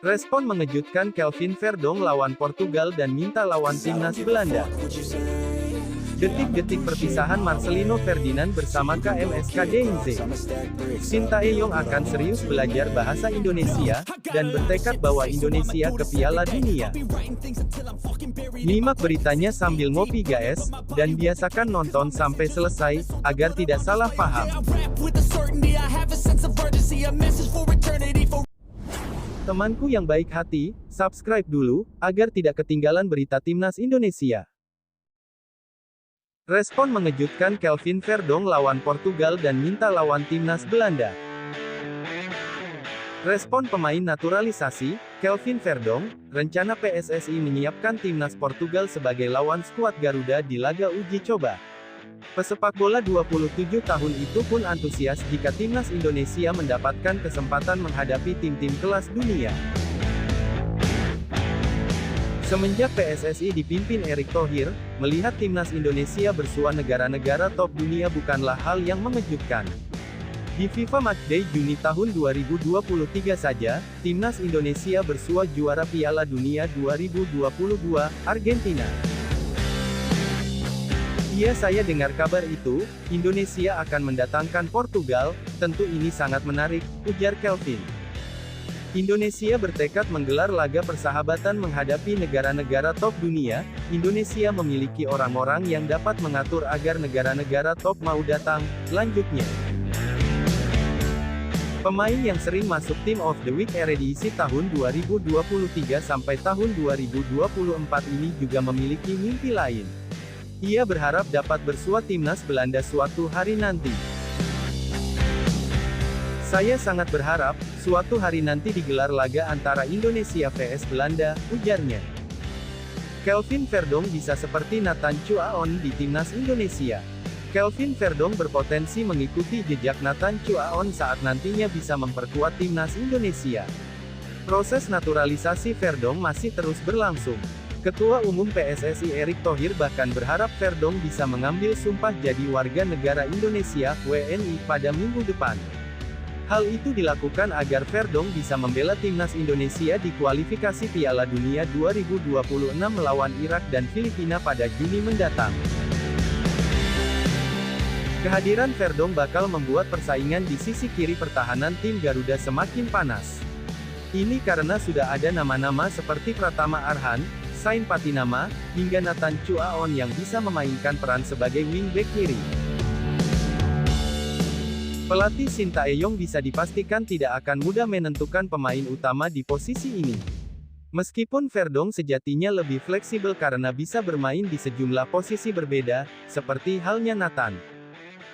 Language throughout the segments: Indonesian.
Respon mengejutkan Kelvin Verdong lawan Portugal dan minta lawan timnas Belanda. Detik-detik perpisahan Marcelino Ferdinand bersama KMSK DNZ. Sintayong akan serius belajar bahasa Indonesia, dan bertekad bawa Indonesia ke Piala Dunia. Nyimak beritanya sambil ngopi guys, dan biasakan nonton sampai selesai, agar tidak salah paham. Temanku yang baik hati, subscribe dulu, agar tidak ketinggalan berita timnas Indonesia. Respon mengejutkan Kelvin Verdong lawan Portugal dan minta lawan timnas Belanda. Respon pemain naturalisasi, Kelvin Verdong, rencana PSSI menyiapkan timnas Portugal sebagai lawan skuad Garuda di laga uji coba. Pesepak bola 27 tahun itu pun antusias jika timnas Indonesia mendapatkan kesempatan menghadapi tim-tim kelas dunia. Semenjak PSSI dipimpin Erick Thohir, melihat timnas Indonesia bersua negara-negara top dunia bukanlah hal yang mengejutkan. Di FIFA Matchday Juni tahun 2023 saja, timnas Indonesia bersua juara Piala Dunia 2022, Argentina. Iya, saya dengar kabar itu, Indonesia akan mendatangkan Portugal, tentu ini sangat menarik, ujar Kelvin. Indonesia bertekad menggelar laga persahabatan menghadapi negara-negara top dunia. Indonesia memiliki orang-orang yang dapat mengatur agar negara-negara top mau datang, lanjutnya. Pemain yang sering masuk Team of the Week Eredivisie tahun 2023 sampai tahun 2024 ini juga memiliki mimpi lain. Ia berharap dapat bersua timnas Belanda suatu hari nanti. Saya sangat berharap, suatu hari nanti digelar laga antara Indonesia vs Belanda, ujarnya. Kelvin Verdong bisa seperti Nathan Chuaon di timnas Indonesia. Kelvin Verdong berpotensi mengikuti jejak Nathan Chuaon saat nantinya bisa memperkuat timnas Indonesia. Proses naturalisasi Verdong masih terus berlangsung. Ketua Umum PSSI Erick Thohir bahkan berharap Verdong bisa mengambil sumpah jadi warga negara Indonesia, WNI, pada minggu depan. Hal itu dilakukan agar Verdong bisa membela timnas Indonesia di kualifikasi Piala Dunia 2026 melawan Irak dan Filipina pada Juni mendatang. Kehadiran Verdong bakal membuat persaingan di sisi kiri pertahanan tim Garuda semakin panas. Ini karena sudah ada nama-nama seperti Pratama Arhan, Sain Patinama, hingga Nathan Chuaon yang bisa memainkan peran sebagai wingback kiri. Pelatih Sintayong bisa dipastikan tidak akan mudah menentukan pemain utama di posisi ini. Meskipun Verdong sejatinya lebih fleksibel karena bisa bermain di sejumlah posisi berbeda, seperti halnya Nathan.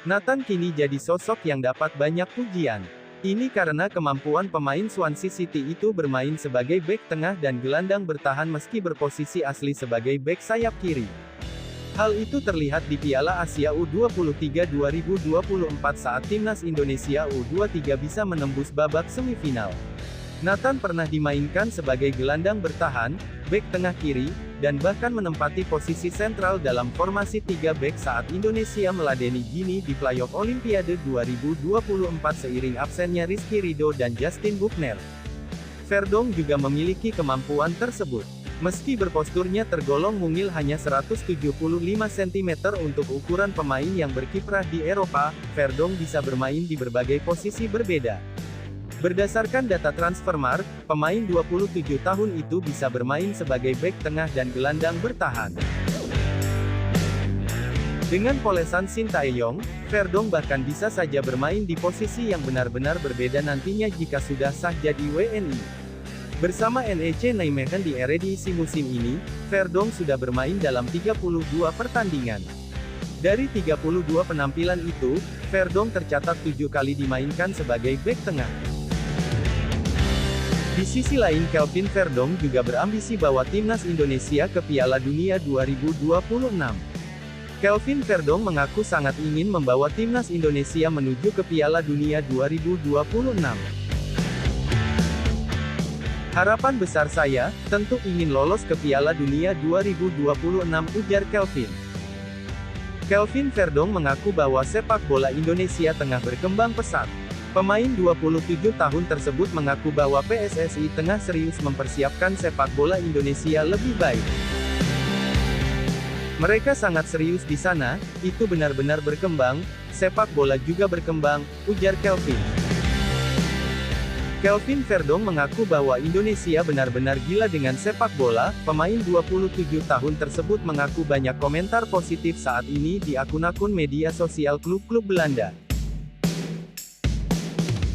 Nathan kini jadi sosok yang dapat banyak pujian. Ini karena kemampuan pemain Swansea City itu bermain sebagai bek tengah dan gelandang bertahan meski berposisi asli sebagai bek sayap kiri. Hal itu terlihat di Piala Asia U23 2024 saat timnas Indonesia U23 bisa menembus babak semifinal. Nathan pernah dimainkan sebagai gelandang bertahan, bek tengah kiri, dan bahkan menempati posisi sentral dalam formasi 3 bek saat Indonesia meladeni Gini di playoff Olimpiade 2024 seiring absennya Rizky Ridho dan Justin Buckner. Verdong juga memiliki kemampuan tersebut. Meski berposturnya tergolong mungil hanya 175 cm untuk ukuran pemain yang berkiprah di Eropa, Verdong bisa bermain di berbagai posisi berbeda. Berdasarkan data Transfermarkt, pemain 27 tahun itu bisa bermain sebagai bek tengah dan gelandang bertahan. Dengan polesan Sintayong, Verdong bahkan bisa saja bermain di posisi yang benar-benar berbeda nantinya jika sudah sah jadi WNI. Bersama NEC Nijmegen di Eredivisie musim ini, Verdong sudah bermain dalam 32 pertandingan. Dari 32 penampilan itu, Verdong tercatat 7 kali dimainkan sebagai bek tengah. Di sisi lain Kelvin Verdong juga berambisi bawa timnas Indonesia ke Piala Dunia 2026. Kelvin Verdong mengaku sangat ingin membawa timnas Indonesia menuju ke Piala Dunia 2026. Harapan besar saya, tentu ingin lolos ke Piala Dunia 2026, ujar Kelvin. Kelvin Verdong mengaku bahwa sepak bola Indonesia tengah berkembang pesat. Pemain 27 tahun tersebut mengaku bahwa PSSI tengah serius mempersiapkan sepak bola Indonesia lebih baik. Mereka sangat serius di sana, itu benar-benar berkembang, sepak bola juga berkembang, ujar Kelvin. Kelvin Verdong mengaku bahwa Indonesia benar-benar gila dengan sepak bola. Pemain 27 tahun tersebut mengaku banyak komentar positif saat ini di akun-akun media sosial klub-klub Belanda.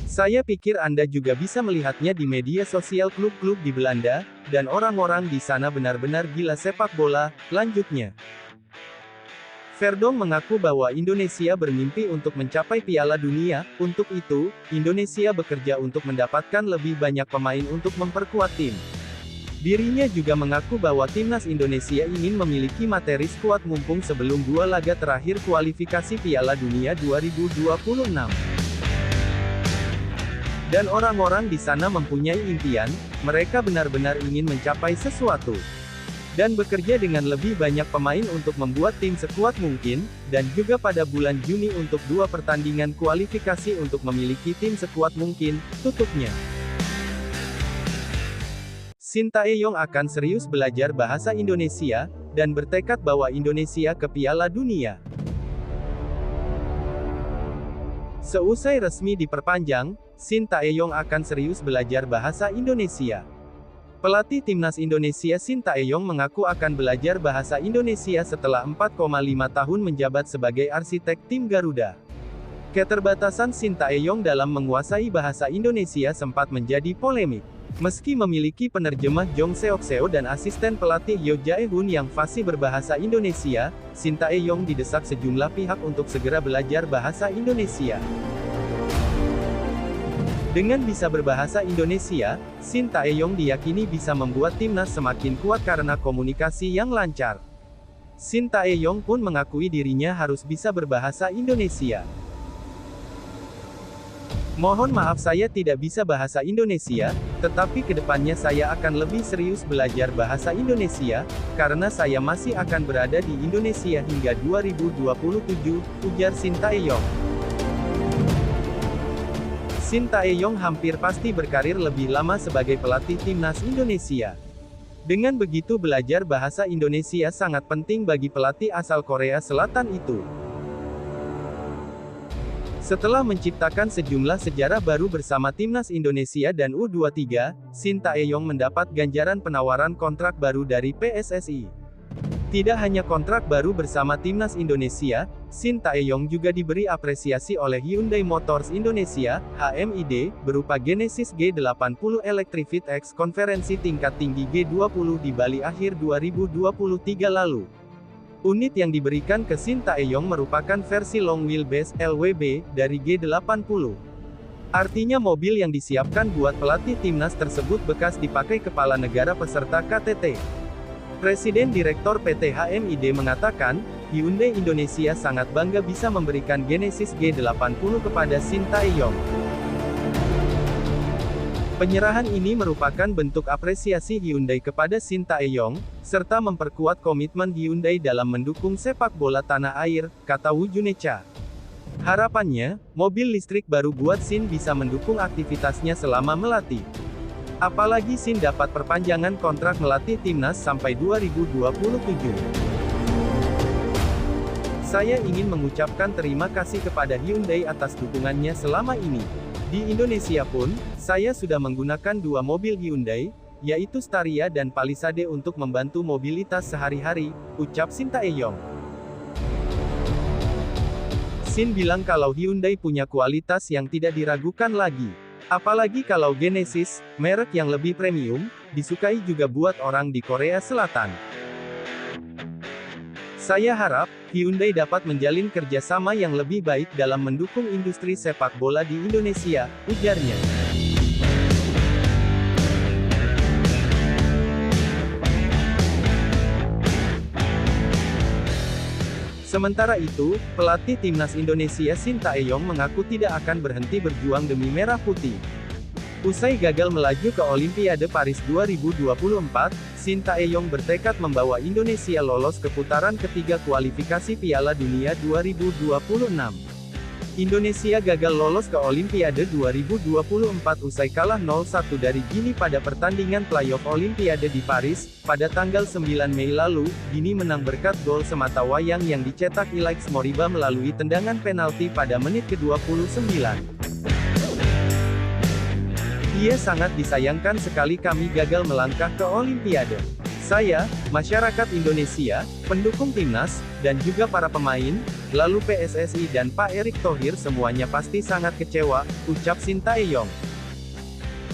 Saya pikir Anda juga bisa melihatnya di media sosial klub-klub di Belanda, dan orang-orang di sana benar-benar gila sepak bola, lanjutnya. Verdong mengaku bahwa Indonesia bermimpi untuk mencapai Piala Dunia, untuk itu, Indonesia bekerja untuk mendapatkan lebih banyak pemain untuk memperkuat tim. Dirinya juga mengaku bahwa timnas Indonesia ingin memiliki materi skuad mumpung sebelum 2 laga terakhir kualifikasi Piala Dunia 2026. Dan orang-orang di sana mempunyai impian, mereka benar-benar ingin mencapai sesuatu. Dan bekerja dengan lebih banyak pemain untuk membuat tim sekuat mungkin, dan juga pada bulan Juni untuk 2 pertandingan kualifikasi untuk memiliki tim sekuat mungkin, tutupnya. Sintayong akan serius belajar bahasa Indonesia, dan bertekad bawa Indonesia ke Piala Dunia. Seusai resmi diperpanjang, Sintayong akan serius belajar bahasa Indonesia. Pelatih timnas Indonesia Sintayong mengaku akan belajar bahasa Indonesia setelah 4,5 tahun menjabat sebagai arsitek tim Garuda. Keterbatasan Sintayong dalam menguasai bahasa Indonesia sempat menjadi polemik. Meski memiliki penerjemah Jong Seok-seo dan asisten pelatih Yo Jae-hoon yang fasih berbahasa Indonesia, Sintayong didesak sejumlah pihak untuk segera belajar bahasa Indonesia. Dengan bisa berbahasa Indonesia, Sintayong diyakini bisa membuat timnas semakin kuat karena komunikasi yang lancar. Sintayong pun mengakui dirinya harus bisa berbahasa Indonesia. Mohon maaf saya tidak bisa bahasa Indonesia, tetapi kedepannya saya akan lebih serius belajar bahasa Indonesia, karena saya masih akan berada di Indonesia hingga 2027, ujar Sintayong. Sintayong hampir pasti berkarir lebih lama sebagai pelatih timnas Indonesia. Dengan begitu belajar bahasa Indonesia sangat penting bagi pelatih asal Korea Selatan itu. Setelah menciptakan sejumlah sejarah baru bersama timnas Indonesia dan U23, Sintayong mendapat ganjaran penawaran kontrak baru dari PSSI. Tidak hanya kontrak baru bersama timnas Indonesia, Sintayong juga diberi apresiasi oleh Hyundai Motors Indonesia, HMID, berupa Genesis G80 Electrified X konferensi tingkat tinggi G20 di Bali akhir 2023 lalu. Unit yang diberikan ke Sintayong merupakan versi long wheelbase (LWB) dari G80. Artinya mobil yang disiapkan buat pelatih timnas tersebut bekas dipakai kepala negara peserta KTT. Presiden Direktur PT HMID mengatakan, Hyundai Indonesia sangat bangga bisa memberikan Genesis G80 kepada Sintayong. Penyerahan ini merupakan bentuk apresiasi Hyundai kepada Sintayong, serta memperkuat komitmen Hyundai dalam mendukung sepak bola tanah air, kata Woo Junecha. Harapannya, mobil listrik baru buat Sin bisa mendukung aktivitasnya selama melatih. Apalagi Sin dapat perpanjangan kontrak melatih timnas sampai 2027. Saya ingin mengucapkan terima kasih kepada Hyundai atas dukungannya selama ini. Di Indonesia pun, saya sudah menggunakan 2 mobil Hyundai, yaitu Staria dan Palisade untuk membantu mobilitas sehari-hari, ucap Sintayong. Sin bilang kalau Hyundai punya kualitas yang tidak diragukan lagi. Apalagi kalau Genesis, merek yang lebih premium, disukai juga buat orang di Korea Selatan. Saya harap, Hyundai dapat menjalin kerjasama yang lebih baik dalam mendukung industri sepak bola di Indonesia, ujarnya. Sementara itu, pelatih timnas Indonesia Sintayong mengaku tidak akan berhenti berjuang demi Merah Putih. Usai gagal melaju ke Olimpiade Paris 2024, Sintayong bertekad membawa Indonesia lolos ke putaran ketiga kualifikasi Piala Dunia 2026. Indonesia gagal lolos ke Olimpiade 2024 usai kalah 0-1 dari Gini pada pertandingan playoff Olimpiade di Paris, pada tanggal 9 Mei lalu. Gini menang berkat gol sematawayang yang dicetak Ilaix Moriba melalui tendangan penalti pada menit ke-29. Ia sangat disayangkan sekali kami gagal melangkah ke Olimpiade. Saya, masyarakat Indonesia, pendukung timnas, dan juga para pemain, lalu PSSI dan Pak Erick Thohir semuanya pasti sangat kecewa, ucap Sintayong.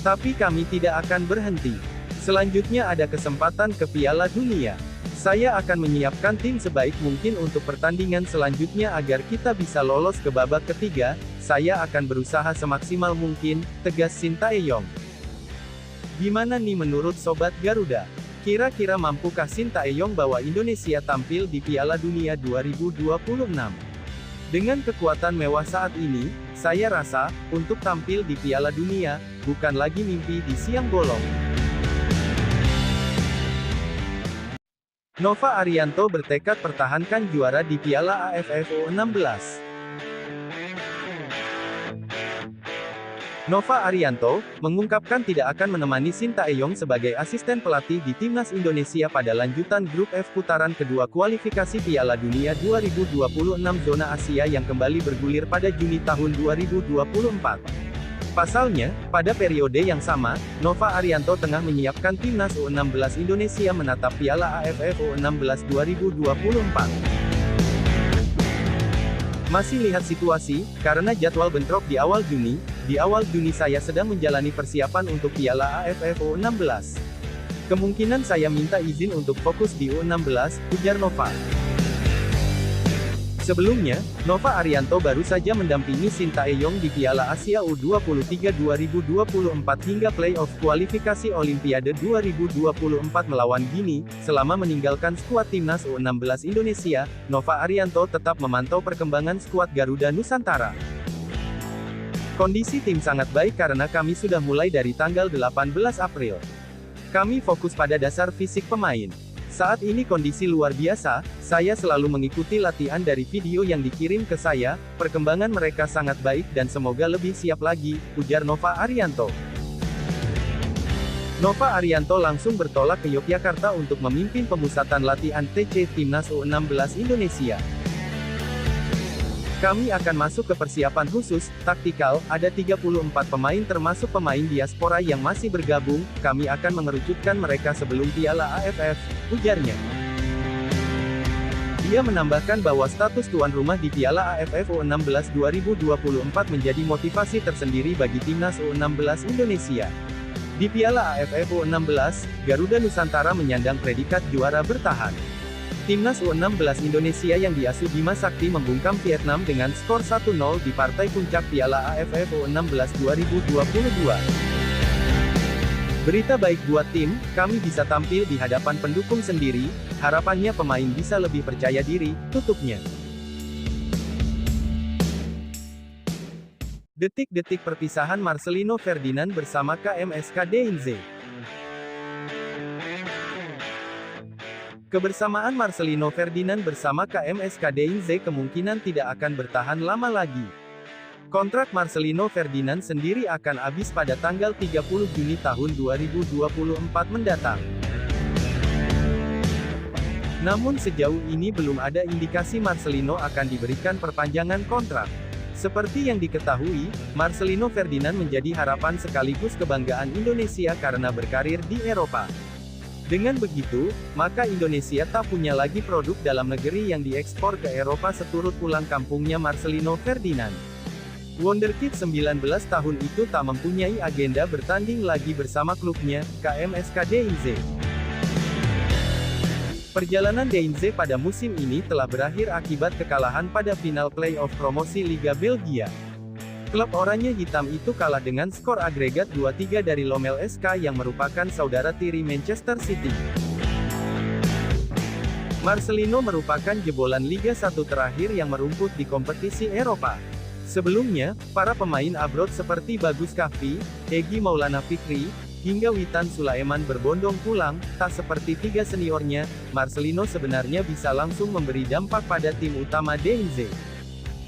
Tapi kami tidak akan berhenti. Selanjutnya ada kesempatan ke Piala Dunia. Saya akan menyiapkan tim sebaik mungkin untuk pertandingan selanjutnya agar kita bisa lolos ke babak ketiga. Saya akan berusaha semaksimal mungkin, tegas Sintayong. Gimana nih menurut Sobat Garuda? Kira-kira mampukah Sintayong bawa Indonesia tampil di Piala Dunia 2026? Dengan kekuatan mewah saat ini, saya rasa, untuk tampil di Piala Dunia, bukan lagi mimpi di siang bolong. Nova Arianto bertekad pertahankan juara di Piala AFF U16. Nova Arianto mengungkapkan tidak akan menemani Sintayong sebagai asisten pelatih di Timnas Indonesia pada lanjutan Grup F putaran kedua kualifikasi Piala Dunia 2026 zona Asia yang kembali bergulir pada Juni tahun 2024. Pasalnya, pada periode yang sama, Nova Arianto tengah menyiapkan Timnas U16 Indonesia menatap Piala AFF U16 2024. Masih lihat situasi, karena jadwal bentrok di awal Juni. Di awal Juni saya sedang menjalani persiapan untuk Piala AFF U16. Kemungkinan saya minta izin untuk fokus di U16, ujar Nova. Sebelumnya, Nova Arianto baru saja mendampingi Sintayong di Piala Asia U23 2024 hingga play-off kualifikasi Olimpiade 2024 melawan Gini. Selama meninggalkan skuad Timnas U16 Indonesia, Nova Arianto tetap memantau perkembangan skuad Garuda Nusantara. Kondisi tim sangat baik karena kami sudah mulai dari tanggal 18 April. Kami fokus pada dasar fisik pemain. Saat ini kondisi luar biasa, saya selalu mengikuti latihan dari video yang dikirim ke saya, perkembangan mereka sangat baik dan semoga lebih siap lagi, ujar Nova Arianto. Nova Arianto langsung bertolak ke Yogyakarta untuk memimpin pemusatan latihan TC Timnas U16 Indonesia. Kami akan masuk ke persiapan khusus, taktikal, ada 34 pemain termasuk pemain diaspora yang masih bergabung, kami akan mengerucutkan mereka sebelum Piala AFF, ujarnya. Dia menambahkan bahwa status tuan rumah di Piala AFF U16 2024 menjadi motivasi tersendiri bagi Timnas U16 Indonesia. Di Piala AFF U16, Garuda Nusantara menyandang predikat juara bertahan. Timnas U16 Indonesia yang diasuh Bima Sakti membungkam Vietnam dengan skor 1-0 di partai puncak Piala AFF U16 2022. Berita baik buat tim, kami bisa tampil di hadapan pendukung sendiri, harapannya pemain bisa lebih percaya diri, tutupnya. Detik-detik perpisahan Marcelino Ferdinand bersama KMSK Deinze. Kebersamaan Marcelino Ferdinand bersama KMSK Deinze kemungkinan tidak akan bertahan lama lagi. Kontrak Marcelino Ferdinand sendiri akan habis pada tanggal 30 Juni tahun 2024 mendatang. Namun sejauh ini belum ada indikasi Marcelino akan diberikan perpanjangan kontrak. Seperti yang diketahui, Marcelino Ferdinand menjadi harapan sekaligus kebanggaan Indonesia karena berkarir di Eropa. Dengan begitu, maka Indonesia tak punya lagi produk dalam negeri yang diekspor ke Eropa seturut pulang kampungnya Marcelino Ferdinand. Wonderkid 19 tahun itu tak mempunyai agenda bertanding lagi bersama klubnya, KMSK Deinze. Perjalanan Deinze pada musim ini telah berakhir akibat kekalahan pada final play-off promosi Liga Belgia. Klub oranye hitam itu kalah dengan skor agregat 2-3 dari Lommel SK yang merupakan saudara tiri Manchester City. Marcelino merupakan jebolan Liga 1 terakhir yang merumput di kompetisi Eropa. Sebelumnya, para pemain abroad seperti Bagus Kahvi, Egy Maulana Fikri, hingga Witan Sulaiman berbondong pulang, tak seperti tiga seniornya, Marcelino sebenarnya bisa langsung memberi dampak pada tim utama Deinze.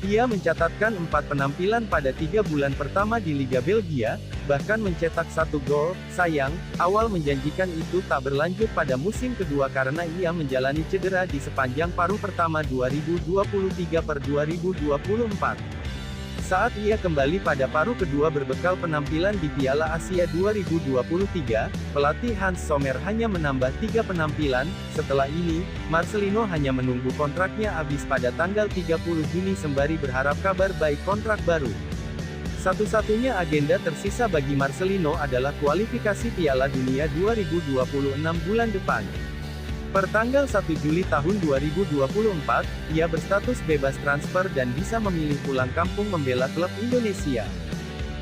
Ia mencatatkan 4 penampilan pada 3 bulan pertama di Liga Belgia, bahkan mencetak 1 gol. Sayang, awal menjanjikan itu tak berlanjut pada musim kedua karena ia menjalani cedera di sepanjang paruh pertama 2023-2024. Saat ia kembali pada paruh kedua berbekal penampilan di Piala Asia 2023, pelatih Hans Sommer hanya menambah 3 penampilan. Setelah ini, Marcelino hanya menunggu kontraknya habis pada tanggal 30 Juni sembari berharap kabar baik kontrak baru. Satu-satunya agenda tersisa bagi Marcelino adalah kualifikasi Piala Dunia 2026 bulan depan. Pertanggal 1 Juli tahun 2024, ia berstatus bebas transfer dan bisa memilih pulang kampung membela klub Indonesia.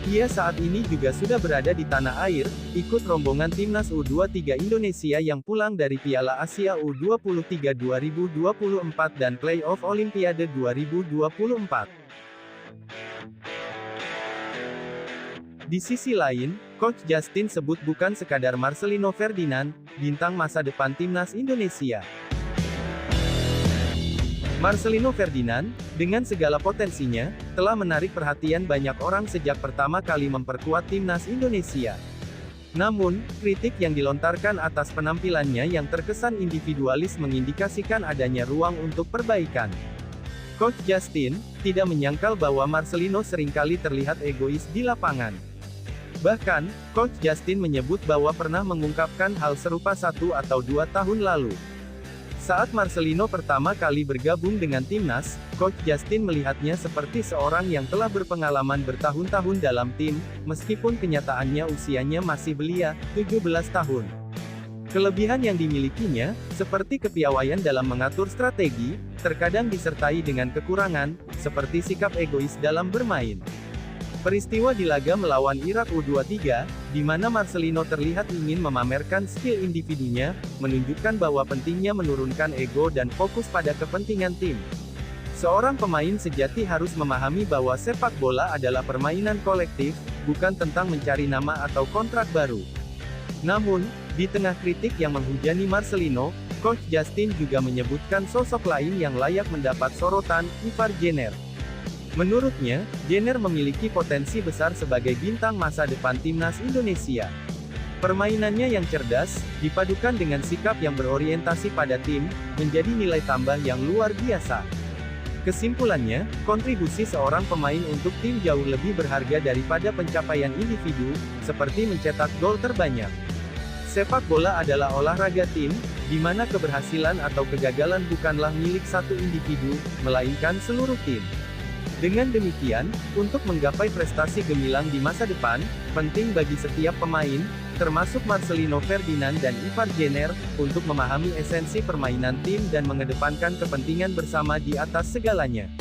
Ia saat ini juga sudah berada di tanah air, ikut rombongan timnas U23 Indonesia yang pulang dari Piala Asia U23 2024 dan Playoff Olimpiade 2024. Di sisi lain, Coach Justin sebut bukan sekadar Marcelino Ferdinand, bintang masa depan timnas Indonesia. Marcelino Ferdinand, dengan segala potensinya, telah menarik perhatian banyak orang sejak pertama kali memperkuat timnas Indonesia. Namun, kritik yang dilontarkan atas penampilannya yang terkesan individualis mengindikasikan adanya ruang untuk perbaikan. Coach Justin tidak menyangkal bahwa Marcelino seringkali terlihat egois di lapangan. Bahkan, Coach Justin menyebut bahwa pernah mengungkapkan hal serupa 1 atau 2 tahun lalu. Saat Marcelino pertama kali bergabung dengan timnas, Coach Justin melihatnya seperti seorang yang telah berpengalaman bertahun-tahun dalam tim, meskipun kenyataannya usianya masih belia, 17 tahun. Kelebihan yang dimilikinya, seperti kepiawaian dalam mengatur strategi, terkadang disertai dengan kekurangan, seperti sikap egois dalam bermain. Peristiwa di laga melawan Irak U23, di mana Marcelino terlihat ingin memamerkan skill individunya, menunjukkan bahwa pentingnya menurunkan ego dan fokus pada kepentingan tim. Seorang pemain sejati harus memahami bahwa sepak bola adalah permainan kolektif, bukan tentang mencari nama atau kontrak baru. Namun, di tengah kritik yang menghujani Marcelino, Coach Justin juga menyebutkan sosok lain yang layak mendapat sorotan, Ivar Jenner. Menurutnya, Jenner memiliki potensi besar sebagai bintang masa depan timnas Indonesia. Permainannya yang cerdas, dipadukan dengan sikap yang berorientasi pada tim, menjadi nilai tambah yang luar biasa. Kesimpulannya, kontribusi seorang pemain untuk tim jauh lebih berharga daripada pencapaian individu, seperti mencetak gol terbanyak. Sepak bola adalah olahraga tim, di mana keberhasilan atau kegagalan bukanlah milik satu individu, melainkan seluruh tim. Dengan demikian, untuk menggapai prestasi gemilang di masa depan, penting bagi setiap pemain, termasuk Marcelino Ferdinand dan Ivar Jenner, untuk memahami esensi permainan tim dan mengedepankan kepentingan bersama di atas segalanya.